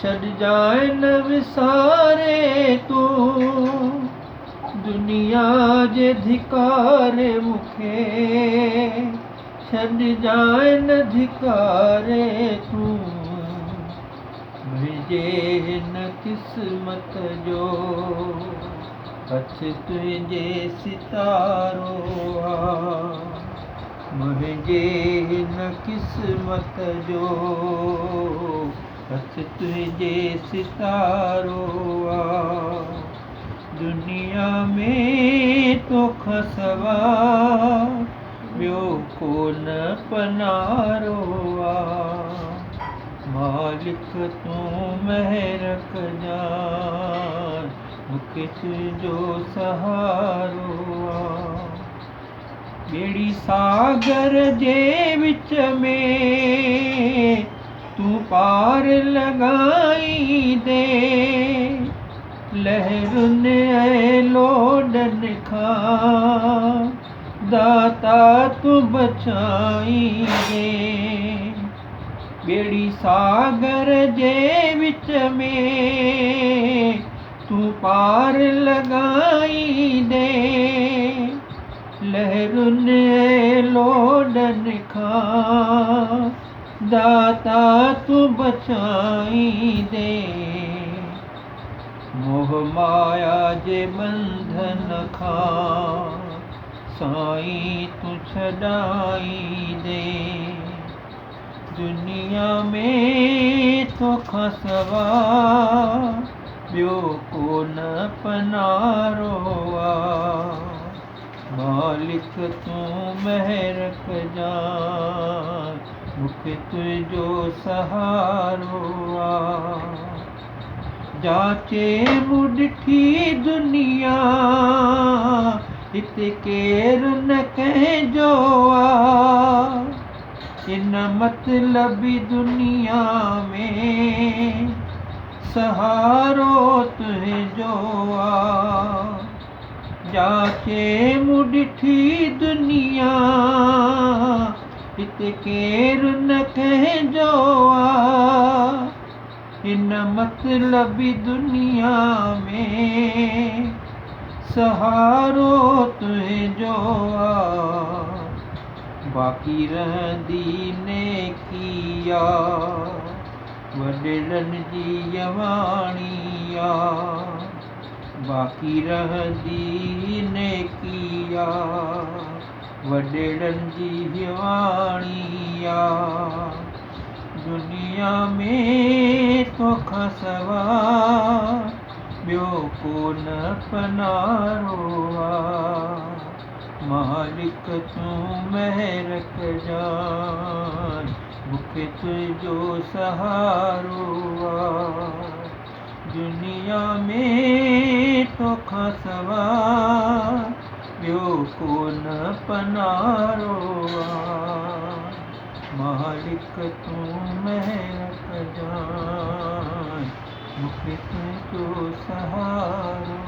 छड़ जाए न विसारे तू दुनिया जे धिकारे मुखे छड़ जाए न धिकारे तू मुझे हिन किस्मत जो हथ तुझे सितारो मुझे हिन किस्मत जो हथ तुझे सितारो दुनिया में तोखां सवा ॿियो कोन पनारो मालिक तूं महर कजां मूंखे तुंहिंजो सहारो ॿेड़ी सागर जे विच में तूं पार लॻाईंदे लहरुनि ऐं लोॾनि खां दाता तूं बचाईंदे ॿेड़ी सागर जे विच में तूं पार लॻाईंदे लहरुनि ऐं लोॾनि खां दाता तूं बचाईंदे मोह माया जे बंधन खां साईं तूं छॾाईंदे दुनिया में तोखां सवा ॿियो कोन पनारो मालिक तूं महर कजां मूंखे तुंहिंजो सहारो जाचे मूं ॾिठी दुनिया हिते केरु न कंहिंजो इन मतलबी दुनिया में सहारो तुंहिंजो जाचे मूं ॾिठी दुनिया हिते केरु न कंहिंजो इन मतलबी दुनिया में सहारो तुंहिंजो बाक़ी रहंदी नेकी वॾेरनि जी यवाणी बाक़ी रहंदी नेकी वॾेरनि जी यवाणी दुनिया में तोखां सवा ॿियो कोन पनारो मालिक तूं महर कजां मूंखे तुंहिंजो सहारो दुनिया में तोखां सवा ॿियो कोन पनारो मालिक तूं महर कजां मूंखे तुंहिंजो सहारो